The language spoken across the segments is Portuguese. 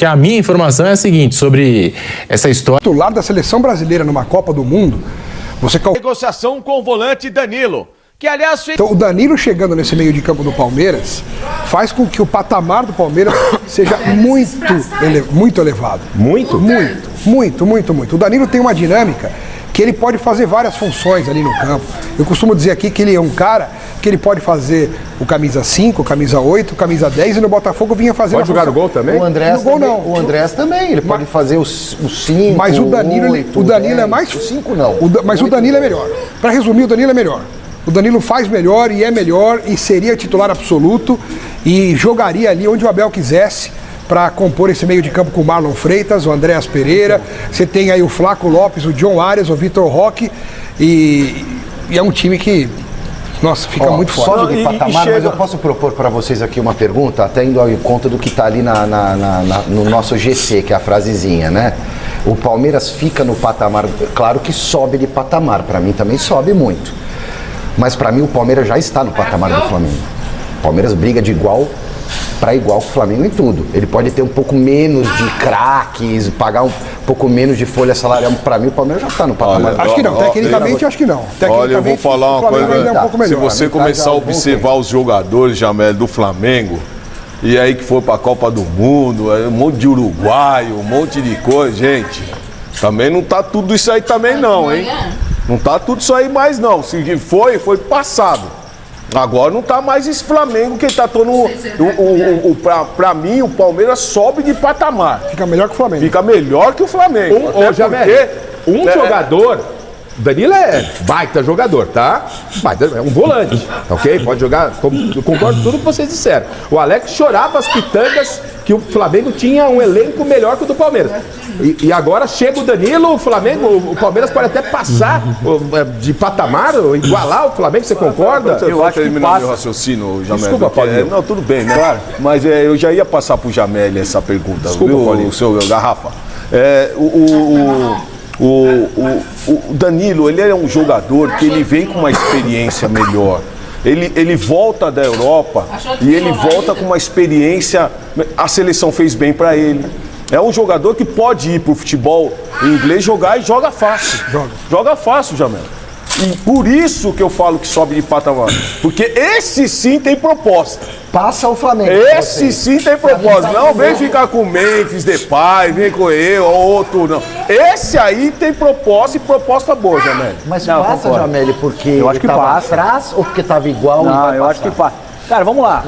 que a minha informação é a seguinte, sobre essa história... Do lado da seleção brasileira numa Copa do Mundo, você... Negociação com o volante Danilo, que aliás... Então o Danilo chegando nesse meio de campo do Palmeiras faz com que o patamar do Palmeiras seja muito elevado. Muito? Muito. O Danilo tem uma dinâmica que ele pode fazer várias funções ali no campo. Eu costumo dizer aqui que ele é um cara que ele pode fazer o camisa 5, camisa 8, camisa 10 e no Botafogo vinha fazendo... Pode jogar no gol também? O Andrés no gol também, não. O Andrés também, ele pode fazer os 5, mas o Danilo, 8, o Danilo 10, é mais... O 5 não. Mas o Danilo é melhor. Para resumir, o Danilo é melhor. O Danilo faz melhor e é melhor e seria titular absoluto e jogaria ali onde o Abel quisesse para compor esse meio de campo com o Marlon Freitas, o Andréas Pereira, você tem aí o Flaco Lopes, o John Arias, o Vitor Roque e é um time que, nossa, fica muito forte. Sobe de patamar, mas eu posso propor para vocês aqui uma pergunta, até indo em conta do que está ali no nosso GC, que é a frasezinha, né? O Palmeiras fica no patamar, claro que sobe de patamar, para mim também sobe muito. Mas para mim o Palmeiras já está no patamar do Flamengo. O Palmeiras briga de igual para igual com o Flamengo em tudo. Ele pode ter um pouco menos de craques, pagar um pouco menos de folha salarial. Para mim o Palmeiras já está no patamar. Acho que não, tecnicamente acho que não. Olha, eu vou falar uma coisa. É um pouco melhor, se você começar a observar os jogadores, Jamel, do Flamengo, e aí que foi para a Copa do Mundo, um monte de uruguaio, um monte de coisa, gente, também não tá tudo isso aí também não, hein? Não tá tudo isso aí mais não. Se foi passado. Agora não tá mais esse Flamengo que tá todo... Pra mim, o Palmeiras sobe de patamar. Fica melhor que o Flamengo. Fica melhor que o Flamengo. Jogador... Danilo é baita jogador, tá? Baita, é um volante, ok? Pode jogar, eu concordo com tudo que vocês disseram. O Alex chorava as pitangas que o Flamengo tinha um elenco melhor que o do Palmeiras. E agora chega o Danilo, o Palmeiras pode até passar de patamar, igualar o Flamengo, você concorda? Eu acho que passa. Meu raciocínio, Jamel. Desculpa, Paulinho. Não, tudo bem, né? Claro. Mas eu já ia passar pro Jamel essa pergunta. Desculpa, viu, Paulinho. O seu Garrafa. O Danilo, ele é um jogador que ele vem com uma experiência melhor. Ele volta da Europa e ele volta com uma experiência. A seleção fez bem para ele. É um jogador que pode ir pro futebol inglês jogar e joga fácil. Joga fácil, Jamel. E por isso que eu falo que sobe de patamar. Porque esse sim tem proposta. Passa o Flamengo. Esse sim tem propósito. Não vem ficar com o Memphis, Depay, vem com eu, outro, não. Esse aí tem proposta e proposta boa, Jamel. Mas não, passa, Jamel, porque eu acho que tava atrás ou porque tava igual? Não, eu acho que passa. Cara, vamos lá.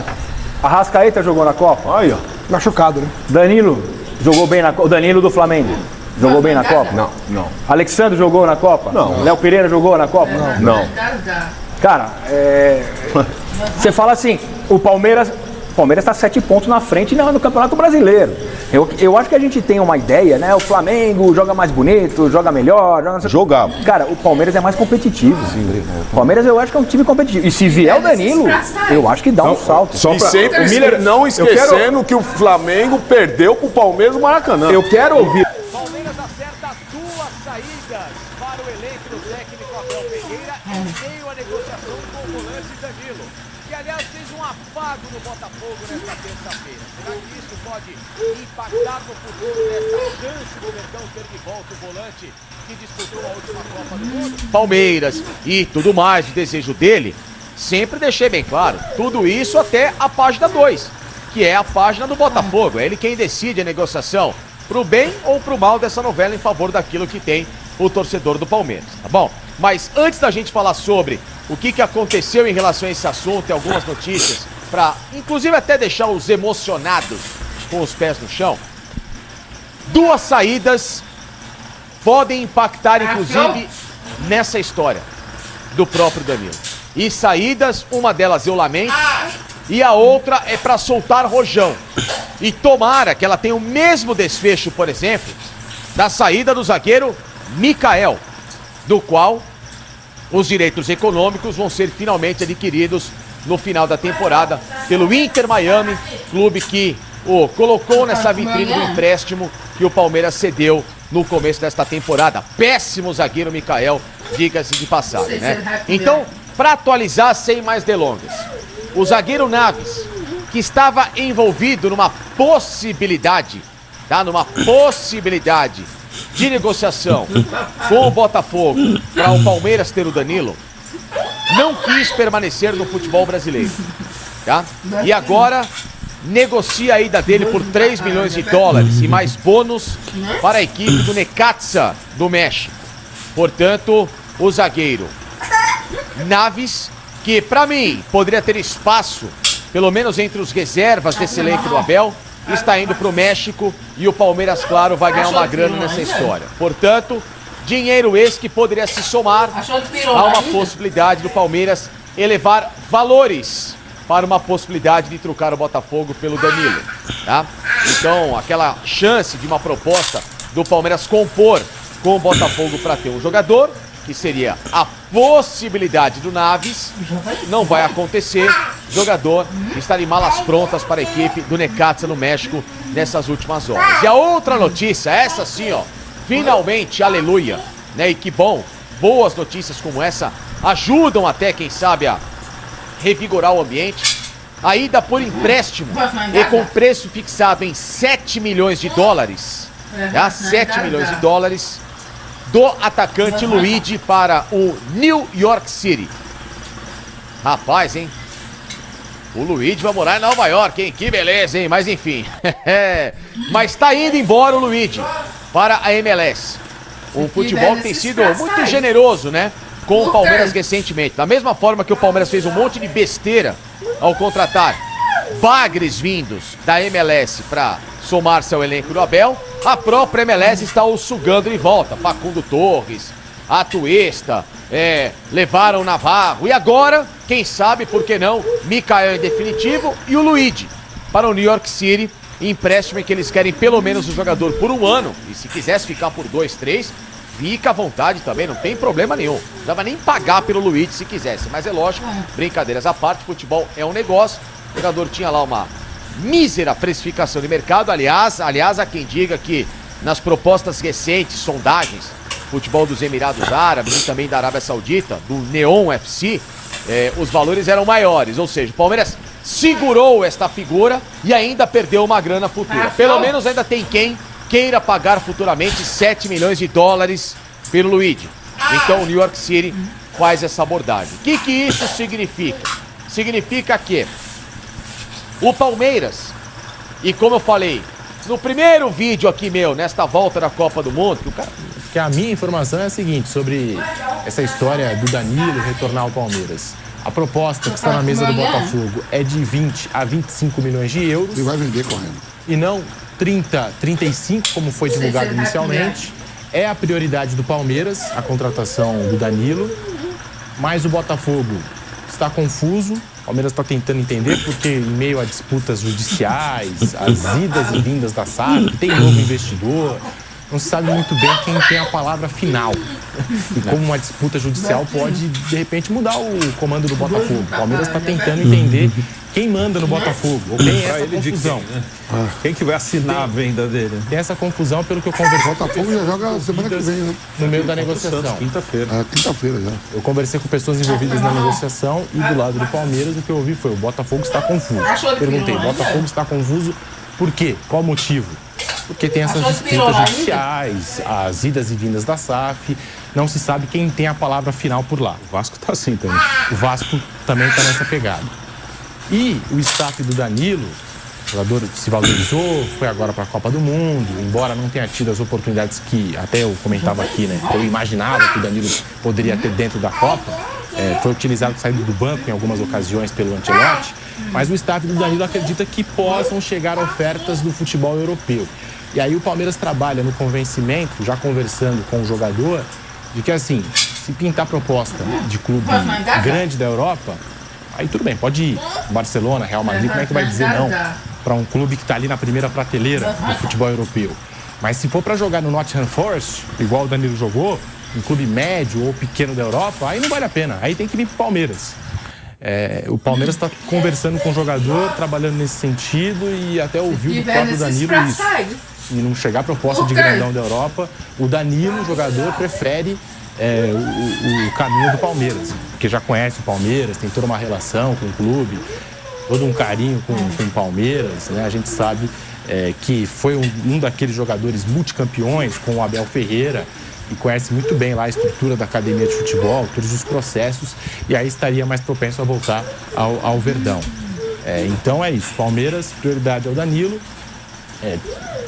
Arrascaeta jogou na Copa? Aí, ó. Machucado, né? Danilo jogou bem na Copa. O Danilo do Flamengo jogou bem na Copa? Não. Alexandre jogou na Copa? Não. Léo Pereira jogou na Copa? Não. Cara, você fala assim, o Palmeiras está 7 pontos na frente no Campeonato Brasileiro. Eu acho que a gente tem uma ideia, né? O Flamengo joga mais bonito, joga melhor. Jogava. Cara, o Palmeiras é mais competitivo. O Palmeiras eu acho que é um time competitivo. E se vier o Danilo, eu acho que dá um salto. E sempre o Miller não esquecendo que o Flamengo perdeu pro Palmeiras no Maracanã. Eu quero ouvir. Palmeiras acerta 2 saídas para o elenco do técnico Abel Ferreira em meio à negociação com o volante Danilo, que aliás fez um afago no Botafogo nesta terça-feira. Será que isso pode impactar no futuro dessa chance do Verdão ter de volta o volante que disputou a última Copa do Mundo? Palmeiras e tudo mais, o desejo dele, sempre deixei bem claro, tudo isso até a página 2, que é a página do Botafogo. É ele quem decide a negociação, pro bem ou pro mal dessa novela em favor daquilo que tem o torcedor do Palmeiras, tá bom? Mas antes da gente falar sobre o que aconteceu em relação a esse assunto e algumas notícias, para inclusive até deixar os emocionados com os pés no chão, 2 saídas podem impactar inclusive nessa história do próprio Danilo. E saídas, uma delas eu lamento, e a outra é para soltar rojão. E tomara que ela tenha o mesmo desfecho, por exemplo, da saída do zagueiro Mikael, do qual os direitos econômicos vão ser finalmente adquiridos no final da temporada pelo Inter Miami, clube que o colocou nessa vitrine do empréstimo que o Palmeiras cedeu no começo desta temporada. Péssimo zagueiro Mikael, diga-se de passagem, né? Então, para atualizar sem mais delongas, o zagueiro Naves, que estava envolvido numa possibilidade tá? Numa possibilidade de negociação com o Botafogo para o Palmeiras ter o Danilo, não quis permanecer no futebol brasileiro, tá? E agora negocia a ida dele por 3 milhões de dólares e mais bônus para a equipe do Necaxa do México. Portanto, o zagueiro Naves, que para mim poderia ter espaço, pelo menos entre os reservas desse elenco do Abel, está indo para o México e o Palmeiras, claro, vai ganhar uma grana nessa história. Portanto, dinheiro esse que poderia se somar a uma possibilidade do Palmeiras elevar valores para uma possibilidade de trocar o Botafogo pelo Danilo, tá? Então, aquela chance de uma proposta do Palmeiras compor com o Botafogo para ter um jogador, que seria a possibilidade do Naves, não vai acontecer. O jogador está de malas prontas para a equipe do Necaxa no México nessas últimas horas. E a outra notícia, essa sim, ó, finalmente, aleluia, né? E que bom, boas notícias como essa ajudam até, quem sabe, a revigorar o ambiente. A ida por empréstimo e com preço fixado em 7 milhões de dólares, tá? 7 milhões de dólares do atacante Luigi para o New York City. Rapaz, hein? O Luigi vai morar em Nova York, hein? Que beleza, hein? Mas enfim. Mas tá indo embora o Luigi para a MLS. Um futebol que tem sido muito generoso, né? Com o Palmeiras recentemente. Da mesma forma que o Palmeiras fez um monte de besteira ao contratar bagres vindos da MLS para somar-se ao elenco do Abel, a própria MLS está o sugando de volta. Facundo Torres, Atuesta, levaram o Navarro. E agora, quem sabe, por que não, Mikael em definitivo e o Luigi para o New York City. Empréstimo em que eles querem pelo menos o jogador por 1 ano. E se quisesse ficar por 2, 3... fica à vontade também, não tem problema nenhum. Não dava nem pagar pelo Luigi se quisesse. Mas é lógico, brincadeiras à parte, futebol é um negócio. O jogador tinha lá uma mísera precificação de mercado. Aliás, há quem diga que nas propostas recentes, sondagens, futebol dos Emirados Árabes e também da Arábia Saudita, do Neon FC, os valores eram maiores. Ou seja, o Palmeiras segurou esta figura e ainda perdeu uma grana futura. Pelo menos ainda tem quem queira pagar futuramente 7 milhões de dólares pelo Luigi. Então o New York City faz essa abordagem. O que isso significa? Significa que o Palmeiras, e como eu falei no primeiro vídeo aqui meu, nesta volta da Copa do Mundo, que a minha informação é a seguinte, sobre essa história do Danilo retornar ao Palmeiras. A proposta que está na mesa do Botafogo é de 20 a 25 milhões de euros. E vai vender correndo. E não 30, 35, como foi divulgado inicialmente. É a prioridade do Palmeiras, a contratação do Danilo. Mas o Botafogo está confuso. O Palmeiras está tentando entender porque, em meio a disputas judiciais, as idas e vindas da SAF, tem novo investidor. Não se sabe muito bem quem tem a palavra final. E como uma disputa judicial pode, de repente, mudar o comando do Botafogo. O Palmeiras está tentando entender quem manda no Botafogo. Ou tem essa confusão. Quem que vai assinar a venda dele? Tem essa confusão pelo que eu conversei. O Botafogo já joga semana que vem, né? No meio da negociação. Quinta-feira. Quinta-feira já. Eu conversei com pessoas envolvidas na negociação e do lado do Palmeiras o que eu ouvi foi: o Botafogo está confuso. Perguntei: o Botafogo está confuso por quê? Qual o motivo? Porque tem essas disputas judiciais, as idas e vindas da SAF, não se sabe quem tem a palavra final por lá. O Vasco tá assim também. O Vasco também está nessa pegada. E o staff do Danilo, o jogador se valorizou, foi agora para a Copa do Mundo, embora não tenha tido as oportunidades que até eu comentava aqui, né? Eu imaginava que o Danilo poderia ter dentro da Copa. Foi utilizado saindo do banco em algumas ocasiões pelo Ancelotti, mas o staff do Danilo acredita que possam chegar ofertas do futebol europeu. E aí o Palmeiras trabalha no convencimento, já conversando com o jogador, de que assim, se pintar proposta de clube grande da Europa, aí tudo bem, pode ir. Barcelona, Real Madrid, como é que vai dizer não para um clube que está ali na primeira prateleira do futebol europeu? Mas se for para jogar no Nottingham Forest, igual o Danilo jogou, um clube médio ou pequeno da Europa, aí não vale a pena. Aí tem que vir pro Palmeiras. O Palmeiras está conversando com o jogador, trabalhando nesse sentido e até ouviu do próprio Danilo isso. E não chegar a proposta de grandão da Europa, o Danilo, o jogador, prefere o caminho do Palmeiras, porque já conhece o Palmeiras, tem toda uma relação com o clube, todo um carinho com o Palmeiras, né? A gente sabe que foi um daqueles jogadores multicampeões com o Abel Ferreira e conhece muito bem lá a estrutura da academia de futebol, todos os processos, e aí estaria mais propenso a voltar ao Verdão. Então é isso, Palmeiras, prioridade é o Danilo,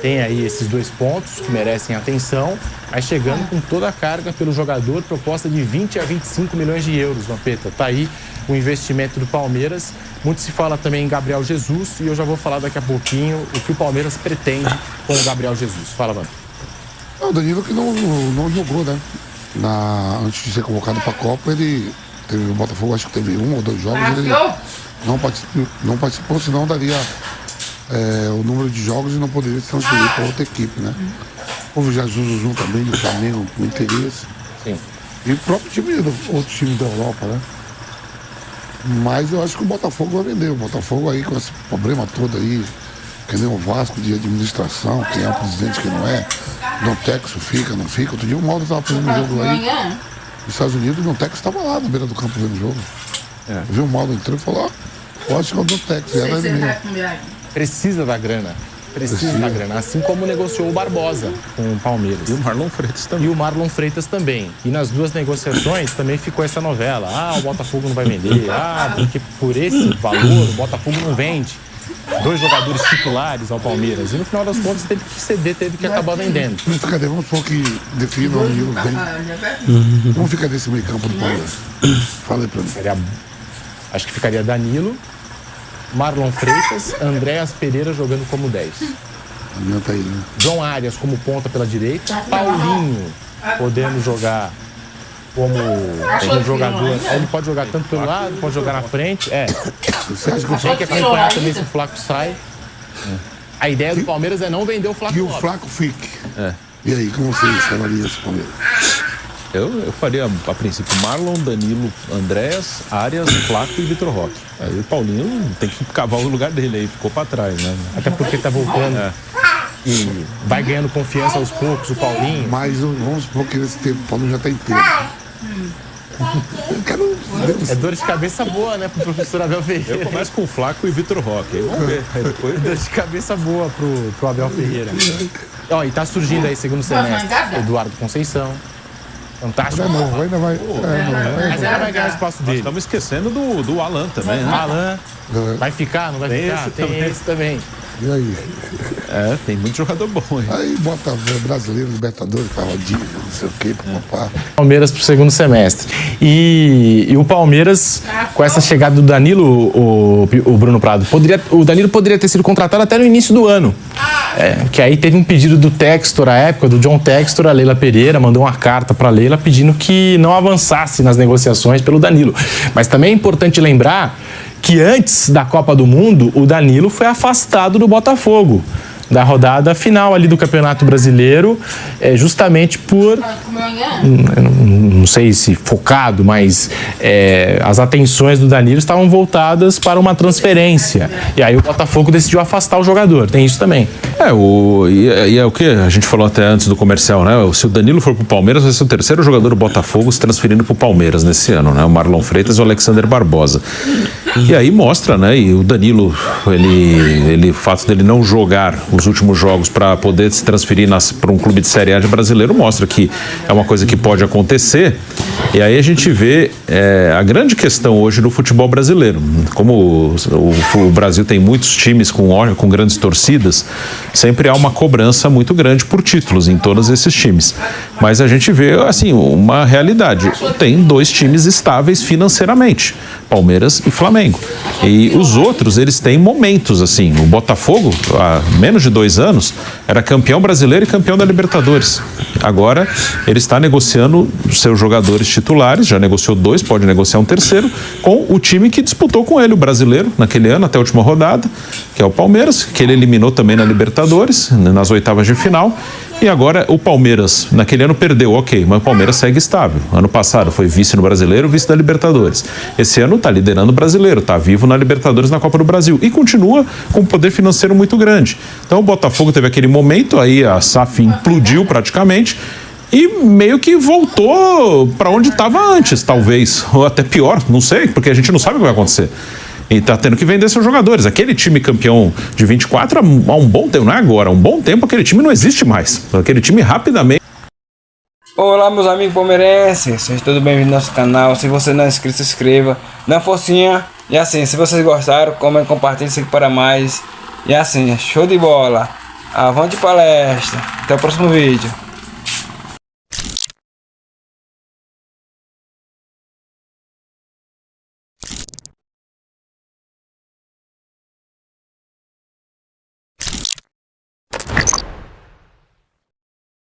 tem aí esses 2 pontos que merecem atenção, mas chegando com toda a carga pelo jogador, proposta de 20 a 25 milhões de euros, Vampeta. Tá aí o investimento do Palmeiras. Muito se fala também em Gabriel Jesus e eu já vou falar daqui a pouquinho o que o Palmeiras pretende com o Gabriel Jesus. Fala, Vampeta. O Danilo que não jogou, né? Antes de ser convocado para a Copa, ele teve o Botafogo, acho que teve 1 ou 2 jogos, ele não participou, senão daria o número de jogos e não poderia se transferir para outra equipe, né? Houve Jesus também, do Flamengo, com interesse. Sim. E o próprio time, outros times da Europa, né? Mas eu acho que o Botafogo vai vender. O Botafogo aí, com esse problema todo aí, que nem o Vasco de administração, quem é o presidente, quem não é. Nontexo fica, não fica. Outro dia o Mauro estava fazendo um jogo aí nos Estados Unidos, o Nontexo estava lá na beira do campo vendo o jogo. Viu o Mauro entrando e falou, eu acho que é o Nontexo, era ele mesmo. Precisa da grana. Precisa da grana. Assim como negociou o Barbosa com o Palmeiras. E o Marlon Freitas também. E nas 2 negociações também ficou essa novela. O Botafogo não vai vender. Porque por esse valor o Botafogo não vende. 2 jogadores titulares ao Palmeiras. E no final das contas teve que ceder, teve que acabar vendendo. Cadê? Vamos supor que defina o Danilo bem. Como fica desse meio campo do Palmeiras? Fala aí pra mim. Acho que ficaria Danilo, Marlon Freitas, Andréas Pereira jogando como 10. Adianta aí, né? João Arias como ponta pela direita, Paulinho podendo jogar como um jogador. Ele pode jogar tanto pelo lado, pode jogar na frente. Você acha que o Tem que acompanhar também se o Flaco sai. A ideia do Palmeiras é não vender o Flaco. Que o Flaco fique. E aí, como você avalia esse Palmeiras? Eu faria, a princípio, Marlon, Danilo, Andréas, Arias, Flaco e Vitor Roque. Aí o Paulinho tem que cavar o lugar dele aí, ficou pra trás, né? Até porque tá voltando e vai ganhando confiança aos poucos o Paulinho. Mas vamos supor que nesse tempo o Paulinho já tá inteiro. É dor de cabeça boa, né, pro professor Abel Ferreira. Eu começo com o Flaco e Vitor Roque. Aí vamos ver. Aí depois... Dor de cabeça boa pro Abel Ferreira. E tá surgindo aí, segundo semestre, Eduardo Conceição. Fantástico. Ainda vai. Mas ainda vai ganhar o espaço dele. Estamos esquecendo do Alan também, né? Alan, vai ficar, não vai ficar? Tem esse também. E aí? Tem muito jogador bom aí. Aí bota brasileiro, Libertadores, Rodinho, não sei o quê, papá. Palmeiras pro segundo semestre. E o Palmeiras, com essa chegada do Danilo, o Bruno Prado, o Danilo poderia ter sido contratado até no início do ano. Que aí teve um pedido do Textor, à época, do John Textor, a Leila Pereira, mandou uma carta para a Leila pedindo que não avançasse nas negociações pelo Danilo. Mas também é importante lembrar que antes da Copa do Mundo, o Danilo foi afastado do Botafogo, da rodada final ali do Campeonato Brasileiro, justamente por, não sei se focado, mas as atenções do Danilo estavam voltadas para uma transferência. E aí o Botafogo decidiu afastar o jogador, tem isso também. É o que a gente falou até antes do comercial, né? Se o Danilo for pro Palmeiras, vai ser o 3º jogador do Botafogo se transferindo pro Palmeiras nesse ano, né? O Marlon Freitas e o Alexander Barbosa. E aí mostra, né? E o Danilo, o fato dele não jogar os últimos jogos para poder se transferir para um clube de Série A de brasileiro mostra que é uma coisa que pode acontecer. E aí a gente vê a grande questão hoje no futebol brasileiro. Como o Brasil tem muitos times com grandes torcidas, sempre há uma cobrança muito grande por títulos em todos esses times. Mas a gente vê, assim, uma realidade. Tem 2 times estáveis financeiramente, Palmeiras e Flamengo. E os outros, eles têm momentos, assim. O Botafogo, há menos de 2 anos, era campeão brasileiro e campeão da Libertadores. Agora, ele está negociando seus jogadores titulares, já negociou 2, pode negociar um 3º, com o time que disputou com ele, o brasileiro, naquele ano, até a última rodada, que é o Palmeiras, que ele eliminou também na Libertadores, nas oitavas de final. E agora o Palmeiras, naquele ano perdeu, ok, mas o Palmeiras segue estável. Ano passado foi vice no Brasileiro, vice da Libertadores. Esse ano está liderando o Brasileiro, está vivo na Libertadores, na Copa do Brasil. E continua com um poder financeiro muito grande. Então o Botafogo teve aquele momento, aí a SAF implodiu praticamente e meio que voltou para onde estava antes, talvez. Ou até pior, não sei, porque a gente não sabe o que vai acontecer. E tá tendo que vender seus jogadores. Aquele time campeão de 24 há um bom tempo, não é agora, há um bom tempo aquele time não existe mais. Aquele time rapidamente... Olá, meus amigos palmeirenses, sejam todos bem-vindos ao nosso canal. Se você não é inscrito, se inscreva, dá uma forcinha. E assim, se vocês gostaram, comentem, compartilhem, siga para mais. E assim, show de bola. Avante palestra. Até o próximo vídeo.